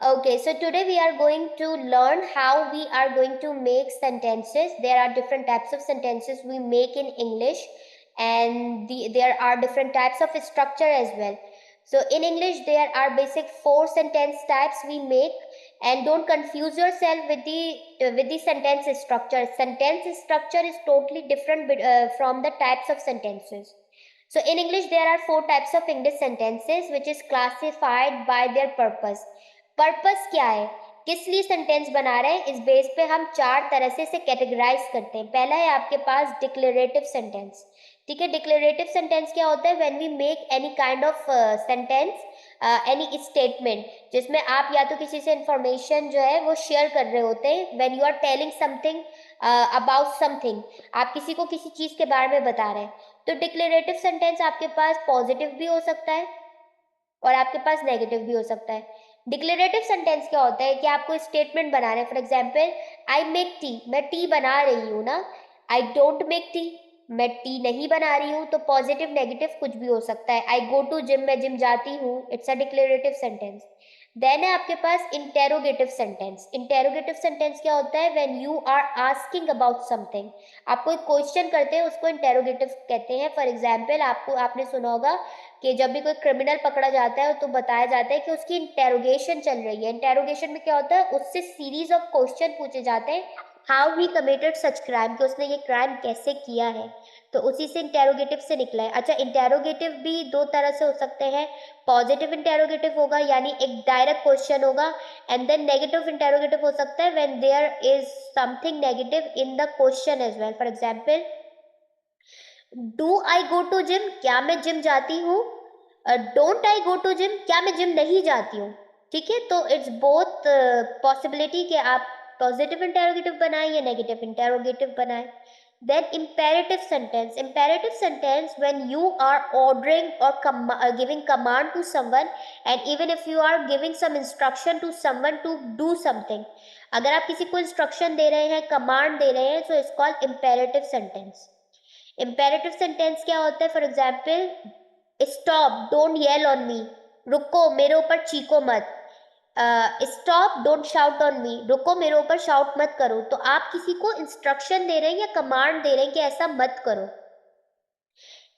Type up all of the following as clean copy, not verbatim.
Okay, so today we are going to learn how we are going to make sentences. There are different types of sentences we make in English, and there are different types of structure as well. So in English, there are basic four sentence types we make, and don't confuse yourself with the sentence structure. Sentence structure is totally different from the types of sentences. So in English, there are four types of English sentences, which is classified by their purpose. Purpose क्या है, किस लिए sentence बना रहे हैं, इस base पे हम चार तरह से इसे कैटेगराइज करते हैं. पहला है आपके पास डिक्लेरेटिव सेंटेंस. ठीक है, डिक्लेरेटिव सेंटेंस क्या होता है? When we make any kind of sentence, any statement, जिसमें आप या तो किसी से इंफॉर्मेशन जो है वो शेयर कर रहे होते हैं. When you are telling something about something, आप किसी को किसी चीज के बारे में बता रहे हैं. तो डिक्लेरेटिव सेंटेंस आपके पास पॉजिटिव भी हो सकता है और आपके पास नेगेटिव भी हो सकता है. डिक्लेरेटिव सेंटेंस क्या होता है कि आपको स्टेटमेंट बना रहे हैं. For example, I make tea, मैं टी बना रही हूँ ना. आई डोंट मेक टी, मैं टी नहीं बना रही हूँ. तो पॉजिटिव नेगेटिव कुछ भी हो सकता है. आई गो टू जिम, मैं जिम जाती हूँ. It's a declarative sentence. Then है आपके पास इंटेरोगेटिव सेंटेंस. इंटेरोगेटिव सेंटेंस क्या होता है? When you are asking about something, आप कोई क्वेश्चन करते हैं, उसको इंटेरोगेटिव कहते हैं. फॉर एग्जाम्पल, आपने सुना होगा कि जब भी कोई क्रिमिनल पकड़ा जाता है तो बताया जाता है कि उसकी इंटेरोगेशन चल रही है. इंटेरोगेशन में क्या होता है? उससे सीरीज ऑफ क्वेश्चन पूछे जाते हैं, how he committed such crime, कि उसने ये क्राइम कैसे किया है. तो उसी से इंटेरोगेटिव से निकला है. अच्छा, इंटेरोगेटिव भी दो तरह से हो सकते हैं. पॉजिटिव इंटेरोगेटिव होगा, यानी एक डायरेक्ट क्वेश्चन होगा. एंड देन नेगेटिव इंटेरोगेटिव हो सकता है when there is something negative in the question as well. For example, do I go to gym, क्या मैं जिम जाती हूँ. Don't I go to gym, क्या मैं जिम नहीं जाती हूँ. ठीक है, तो इट्स बोथ पॉसिबिलिटी कि आप पॉजिटिव इंटेरोगेटिव बनाएं या नेगेटिव इंटेरोगेटिव बनाएं. Then imperative sentence. Imperative sentence when you are ordering or giving command to someone, and even if you are giving some instruction to someone to do something. अगर आप किसी को instruction दे रहे हैं, command दे रहे हैं, so it's called imperative sentence. Imperative sentence क्या होता है? For example, stop, don't yell on me, रुको, मेरे ऊपर चीखो मत. Stop, don't shout on me, रुको, मेरे ऊपर शाउट मत करो. तो आप किसी को इंस्ट्रक्शन दे रहे हैं या कमांड दे रहे हैं कि ऐसा मत करो.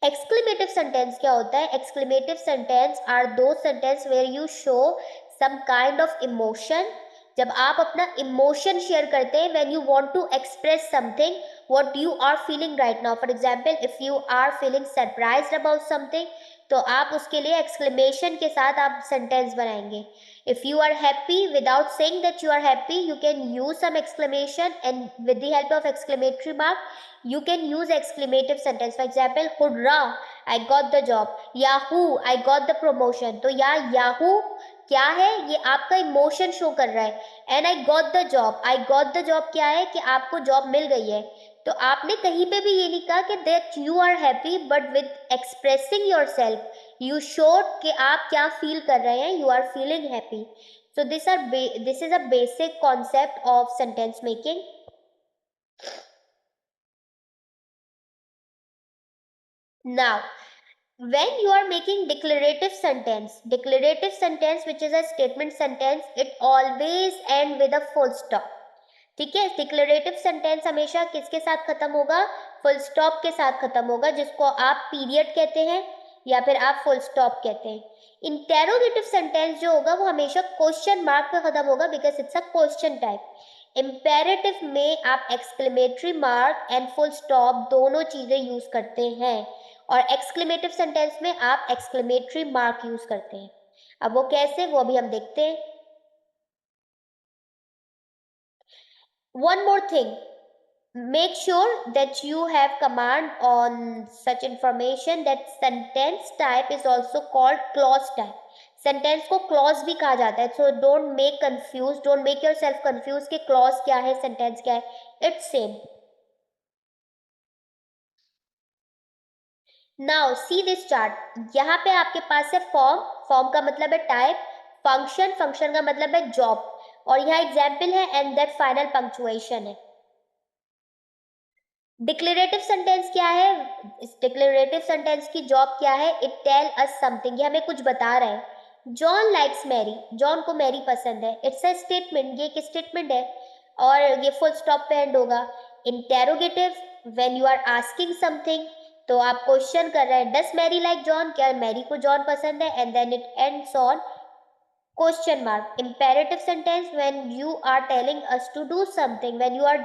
एक्सक्लेमेटिव सेंटेंस क्या होता है? Exclamative sentence are those sentence where you show some kind of emotion. जब आप अपना इमोशन शेयर करते हैं, when you want to express something what you are feeling right now. For example, if you are feeling surprised about something, तो आप उसके लिए exclamation के साथ आप सेंटेंस बनाएंगे. If you are happy, without saying that you are happy, you can use some exclamation, and with the help of exclamatory mark you can use exclamative sentence. For example, hurrah, I got the job. Yahoo, I got the promotion. तो यहाँ yahoo क्या है? ये आपका emotion show कर रहा है. And I got the job, I got the job क्या है? कि आपको जॉब मिल गई है. तो आपने कहीं पे भी ये नहीं कहा कि that you are happy, but with expressing yourself you showed कि आप क्या फील कर रहे हैं. You are feeling happy. So this is a basic concept of sentence making. Now, when you are making declarative sentence which is a statement sentence, it always end with a full stop. ठीक है, declarative sentence हमेशा किसके साथ खत्म होगा? Full stop के साथ खत्म होगा, जिसको आप पीरियड कहते हैं या फिर आप फुल स्टॉप कहते हैं. इंटेरोगेटिव सेंटेंस जो होगा वो हमेशा क्वेश्चन मार्क पे खत्म होगा, because it's a question type. Imperative में आप exclamatory mark and full stop दोनों चीजें यूज करते हैं, और एक्सक्लेमेटिव सेंटेंस में आप एक्सक्लेमेटरी मार्क यूज करते हैं. अब वो कैसे, वो अभी हम देखते हैं. One more thing, make sure that you have command on such information that sentence type is also called clause type. Sentence को क्लॉज भी कहा जाता है. So don't make confuse, don't make your self confuse कि clause क्या है, sentence क्या है. It's same. Now see this chart. यहाँ पे आपके पास है फॉर्म, फॉर्म का मतलब है टाइप. फंक्शन, फंक्शन का मतलब है जॉब. और यहाँ एग्जाम्पल है, एंड दैट फाइनल पंक्चुएशन है. डिक्लेरेटिव सेंटेंस क्या है? डिक्लेरेटिव सेंटेंस की जॉब क्या है? इट टेल अस समथिंग, ये हमें कुछ बता रहा है. जॉन लाइक्स मैरी, जॉन को मैरी पसंद है। इट्स अ स्टेटमेंट, ये एक स्टेटमेंट है और ये फुल स्टॉप पे एंड होगा। Interrogative, when you are asking something, तो आप क्वेश्चन कर रहे हैं डस मैरी लाइक जॉन, क्या मैरी को जॉन पसंद है, and then it ends on question mark. Imperative sentence, when you are telling us to do something, when you are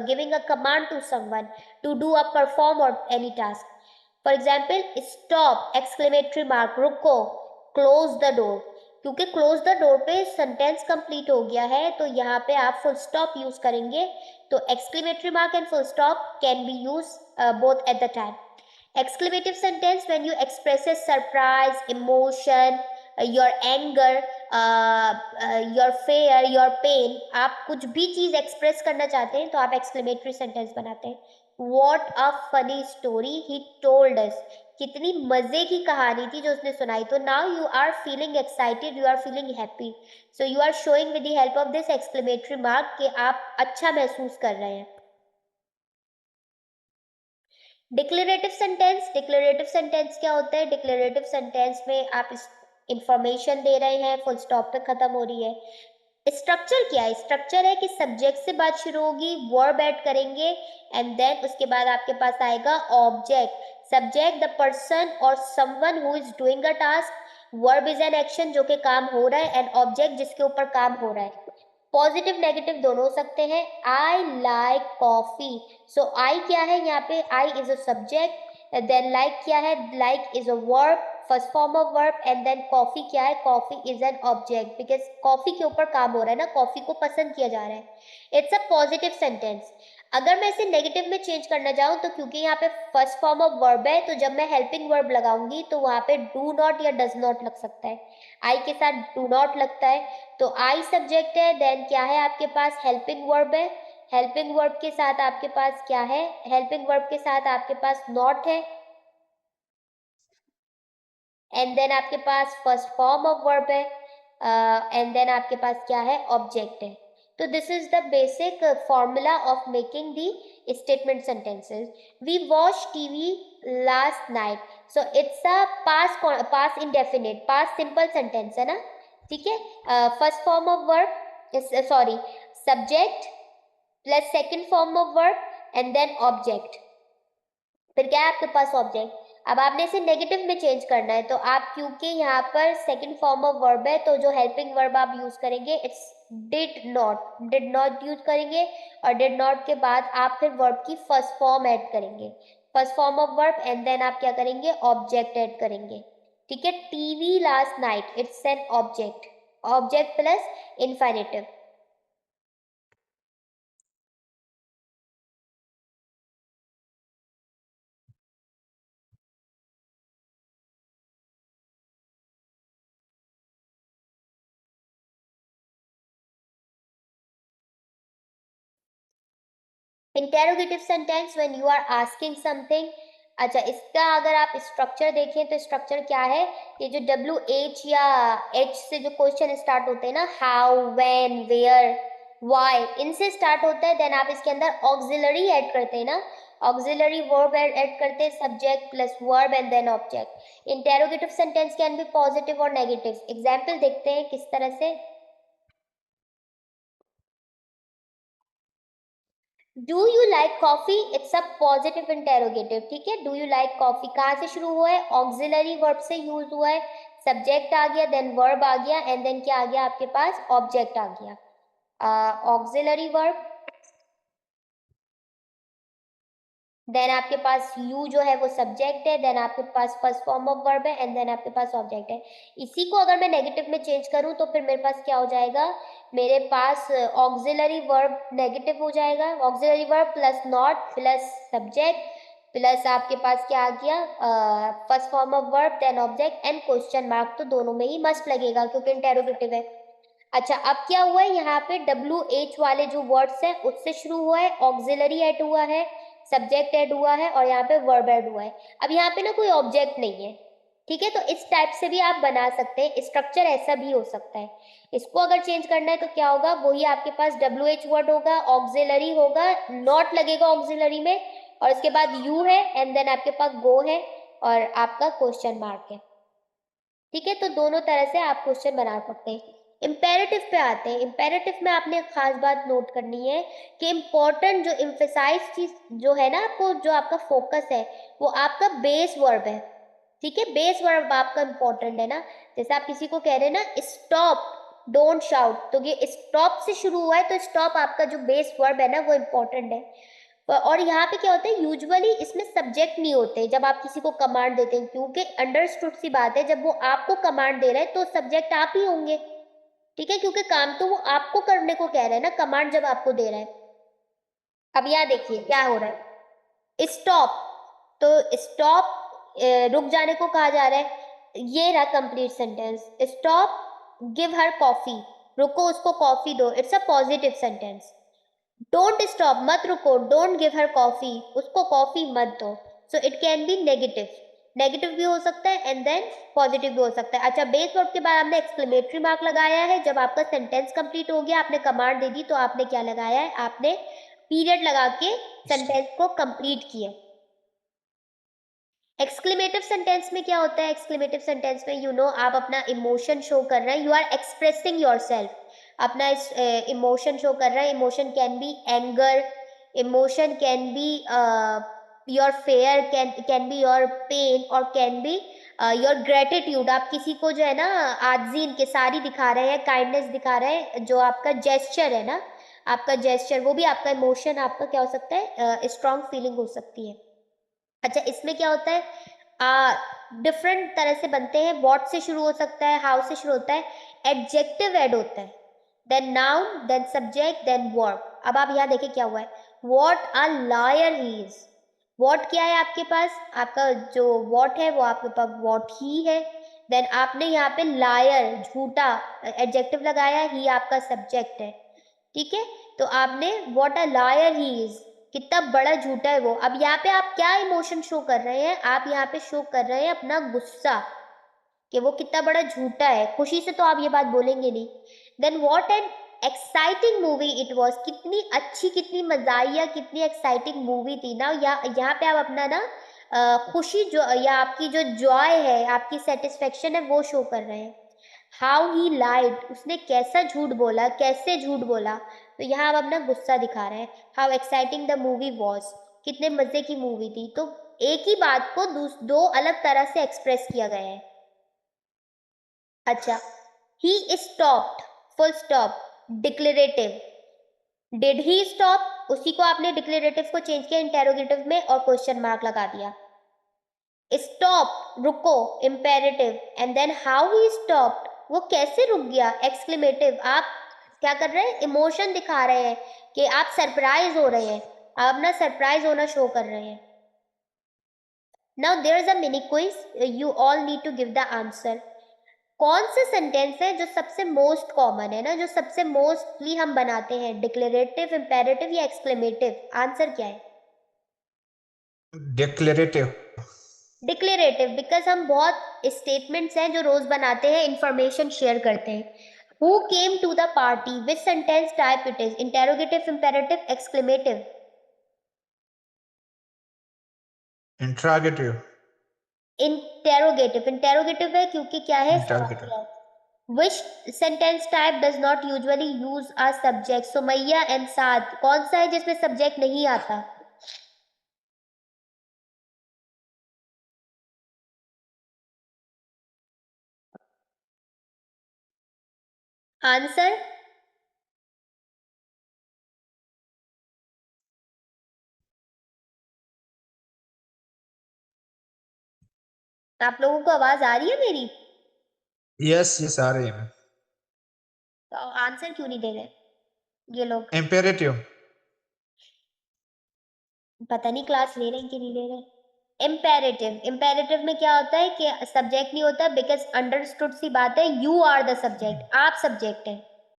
giving a command to someone to do or perform or any task. For example, stop, exclamatory mark, रुको, close the door. क्योंकि close the door पे sentence complete हो गया है तो यहाँ पे आप full stop use करेंगे, तो exclamatory mark and full stop can be used both at the time. Exclamative sentence, when you express a surprise, emotion, your anger, your fear, your pain, आप कुछ भी चीज एक्सप्रेस करना चाहते हैं तो आप एक्सक्लेमेटरी सेंटेंस बनाते हैं। What a funny story he told us, कितनी मजे की कहानी थी जो उसने सुनाई। तो now you are feeling excited, you are feeling happy, so you are showing with the help of this exclamatory mark कि आप अच्छा महसूस कर रहे हैं। डिक्लेरेटिव सेंटेंस, डिक्लेरेटिव सेंटेंस क्या होता है? डिक्लेरेटिव सेंटेंस में आप इंफॉर्मेशन दे रहे हैं, फुल स्टॉप पे खत्म हो रही है। स्ट्रक्चर क्या है? स्ट्रक्चर है कि सब्जेक्ट से बात शुरू होगी, वर्ब ऐड करेंगे एंड देन उसके बाद आपके पास आएगा ऑब्जेक्ट। सब्जेक्ट द पर्सन और someone who is doing a task, verb is an action जो कि काम हो रहा है, एंड ऑब्जेक्ट जिसके ऊपर काम हो रहा है। पॉजिटिव नेगेटिव दोनों हो सकते हैं। आई लाइक कॉफी, सो आई क्या है यहाँ पे? I is a subject, then like क्या है? Like is a verb, first form of verb, and then coffee क्या है? Coffee is an object, because coffee के ऊपर काम हो रहा है ना, कॉफी को पसंद किया जा रहा है। It's a positive sentence. अगर मैं इसे नेगेटिव में चेंज करना चाहूँ तो क्योंकि यहाँ पे फर्स्ट फॉर्म ऑफ वर्ब है तो जब मैं हेल्पिंग वर्ब लगाऊंगी तो वहां पे डू नॉट या डज नॉट लग सकता है। आई के साथ डू नॉट लगता है, तो आई सब्जेक्ट है, देन क्या है आपके पास? हेल्पिंग वर्ब है। हेल्पिंग वर्ब के साथ आपके पास क्या है? हेल्पिंग वर्ब के साथ आपके पास नॉट है, एंड देन आपके पास फर्स्ट फॉर्म ऑफ वर्ब है, एंड देन आपके पास क्या है? ऑब्जेक्ट है। तो this is the basic formula of making the statement sentences. We watch TV last night, so it's a past indefinite, past simple sentence है ना, ठीक है। First form of verb, sorry, subject plus second form of verb and then object, फिर क्या है आपके पास? Object. अब आपने इसे नेगेटिव में चेंज करना है तो आप, क्योंकि यहाँ पर सेकंड फॉर्म ऑफ वर्ब है तो जो हेल्पिंग वर्ब आप यूज करेंगे इट्स डिड नॉट यूज करेंगे, और डिड नॉट के बाद आप फिर वर्ब की फर्स्ट फॉर्म ऐड करेंगे, first form of verb, and then आप क्या करेंगे? ऑब्जेक्ट ऐड करेंगे, ठीक है। TV last night, it's an object, object plus infinitive. Interrogative sentence, when you are asking something. अच्छा, इसका अगर आप स्ट्रक्चर देखें तो स्ट्रक्चर क्या है? ये जो WH या H से जो क्वेश्चन स्टार्ट होते हैं ना, हाउ, व्हेन, वेयर, व्हाई, इनसे स्टार्ट होता है, देन आप इसके अंदर ऑक्सिलरी ऐड करते हैं ना, ऑक्सिलरी वर्ब ऐड करते हैं, subject plus verb and then object. Interrogative sentence can be positive और नेगेटिव। एग्जाम्पल देखते हैं किस तरह से। Do you like coffee, it's a positive interrogative, ठीक है। डू यू लाइक कॉफी कहाँ से शुरू हुआ है? ऑक्सिलरी वर्ब से यूज हुआ है, सब्जेक्ट आ गया, देन वर्ब आ गया, एंड देन क्या आ गया आपके पास? ऑब्जेक्ट आ गया। ऑक्सिलरी वर्ब, देन आपके पास यू जो है वो सब्जेक्ट है, देन आपके पास फर्स्ट फॉर्म ऑफ वर्ब है, एंड देन आपके पास ऑब्जेक्ट है। इसी को अगर मैं नेगेटिव में चेंज करूं तो फिर मेरे पास क्या हो जाएगा? मेरे पास ऑक्सिलरी वर्ब नेगेटिव हो जाएगा, auxiliary verb plus not plus subject plus आपके पास क्या आ गया? First form of verb then object and question mark, तो दोनों में ही मस्ट लगेगा क्योंकि इंटेरोगेटिव है। अच्छा, अब क्या हुआ है? यहाँ पे WH वाले जो वर्ड्स हैं उससे शुरू हुआ है, ऑक्सिलरी ऐड हुआ है, सब्जेक्ट ऐड हुआ है और यहाँ पे वर्ब ऐड हुआ है। अब यहाँ पे ना कोई ऑब्जेक्ट नहीं है, ठीक है। तो इस टाइप से भी आप बना सकते हैं, स्ट्रक्चर ऐसा भी हो सकता है। इसको अगर चेंज करना है तो क्या होगा? वही आपके पास WH वर्ड होगा, ऑक्सिलरी होगा, नॉट लगेगा ऑक्सिलरी में, और इसके बाद यू है, एंड देन आपके पास गो है और आपका क्वेश्चन मार्क है। ठीक है, तो दोनों तरह से आप क्वेश्चन बना सकते हैं। इंपेरेटिव पे आते हैं। इंपेरेटिव में आपने एक खास बात नोट करनी है कि इम्पोर्टेंट जो इम्फेसाइज चीज जो है ना, आपको जो आपका फोकस है वो आपका बेस वर्ब है। ठीक है, बेस वर्ब आपका इंपॉर्टेंट है ना। जैसे आप किसी को कह रहे हैं ना स्टॉप, डोंट शाउट, तो ये स्टॉप से शुरू हुआ है, तो स्टॉप आपका जो बेस वर्ब है ना वो इंपॉर्टेंट है। और यहाँ पे क्या होता है, यूजुअली इसमें सब्जेक्ट नहीं होते जब आप किसी को कमांड देते हैं, क्योंकि अंडरस्टूड सी बात है, जब वो आपको कमांड दे रहा है तो सब्जेक्ट आप ही होंगे। ठीक है, क्योंकि काम तो वो आपको करने को कह रहा है ना, कमांड जब आपको दे रहा है। अब यहाँ देखिए क्या हो रहा है, स्टॉप, तो स्टॉप रुक जाने को कहा जा रहा है। ये रहा complete sentence, stop give her coffee, रुको उसको कॉफी दो, it's a positive sentence. Don't stop, मत रुको, डोंट गिव हर कॉफी, उसको कॉफी मत दो। So it can be negative, negative भी हो सकता है एंड देन पॉजिटिव भी हो सकता है। अच्छा, बेस वर्ब के बाद आपने एक्सक्लेमेटरी मार्क लगाया है। जब आपका सेंटेंस कंप्लीट हो गया, आपने कमांड दे दी, तो आपने क्या लगाया है, आपने पीरियड लगा के सेंटेंस को कंप्लीट किया। एक्सक्लेमेटिव सेंटेंस में क्या होता है, एक्सक्लेमेटिव सेंटेंस में आप अपना इमोशन शो कर रहे हैं, you are expressing yourself, अपना इमोशन शो कर रहा है। Emotion can be anger, emotion can be your fear, can be your pain, और कैन बी योर ग्रेटिट्यूड। आप किसी को जो है ना आजी इनकिसारी दिखा रहे हैं, काइंडनेस दिखा रहे हैं, जो आपका जेस्चर है ना, आपका जेस्चर, वो भी आपका इमोशन, आपका क्या हो सकता है, स्ट्रॉन्ग फीलिंग हो सकती है। अच्छा, इसमें क्या होता है, डिफरेंट तरह से बनते हैं। व्हाट से शुरू हो सकता है, हाउ से शुरू होता है, एडजेक्टिव ऐड होता है, then noun, then subject, then verb. अब आप यहाँ देखिए क्या हुआ है, what a liar he is. What क्या है आपके पास, आपका जो व्हाट है वो आपके पास व्हाट ही है। देन आपने यहाँ पे लायर, झूठा, एडजेक्टिव लगाया, ही आपका सब्जेक्ट है। ठीक है, तो आपने what a liar he is, कितना बड़ा झूठा है वो। अब यहाँ पे आप क्या इमोशन शो कर रहे हैं, आप यहाँ पे शो कर रहे हैं अपना गुस्सा, कि वो कितना बड़ा झूठा है। खुशी से तो आप ये बात बोलेंगे नहीं। Then what an exciting movie it was, कितनी अच्छी, कितनी मजाइया, कितनी एक्साइटिंग मूवी थी ना। यहाँ पे आप अपना ना खुशी जो, या आपकी जो जॉय है, आपकी सेटिस्फेक्शन है, वो शो कर रहे हैं। हाउ ही लाइड, उसने कैसा झूठ बोला, कैसे झूठ बोला, तो यहाँ आप अपना गुस्सा दिखा रहे हैं। How exciting the movie was, कितने मजे की मूवी थी। तो एक ही बात को दो अलग तरह से एक्सप्रेस किया गया है। अच्छा, he stopped, full stop, declarative, did he stop, उसी को आपने डिक्लेरेटिव को चेंज किया इंटेरोगेटिव में और क्वेश्चन मार्क लगा दिया। स्टॉप, रुको, imperative, and then how he stopped, वो कैसे रुक गया, एक्सक्लेमेटिव। आप क्या कर रहे हैं, इमोशन दिखा रहे हैं कि आप सरप्राइज हो रहे हैं, आप अपना सरप्राइज होना शो कर रहे हैं। Now there is a mini quiz, you all need to give the answer. कौन से सेंटेंस है जो सबसे मोस्ट कॉमन है ना, जो सबसे मोस्टली हम बनाते हैं, डिक्लेरेटिव, इंपेरेटिव या एक्सक्लेमेटिव? आंसर क्या है? डिक्लेरेटिव। डिक्लेरेटिव, बिकॉज हम बहुत स्टेटमेंट्स हैं जो रोज बनाते हैं, इंफॉर्मेशन शेयर करते हैं। Who came to the party, which sentence type it is, interrogative, imperative, exclamative? Interrogative. Interrogative, interrogative है क्योंकि क्या है, इंटरोगेटिव। सवाल है। Which sentence type does not usually use a subject, Sumaiya and Saad, कौन सा है जिसमें सब्जेक्ट नहीं आता? आंसर? आप लोगों को आवाज आ रही है मेरी? यस यस आ रही है। तो आंसर क्यों नहीं दे रहे ये लोग? इम्पेरेटिव। पता नहीं क्लास ले रहे हैं कि नहीं ले रहे। इम्पेरेटिव, इम्पेरेटिव में क्या होता है कि सब्जेक्ट नहीं होता, बिकॉज अंडरस्टूड सी बात है, यू आर द सब्जेक्ट, आप सब्जेक्ट है।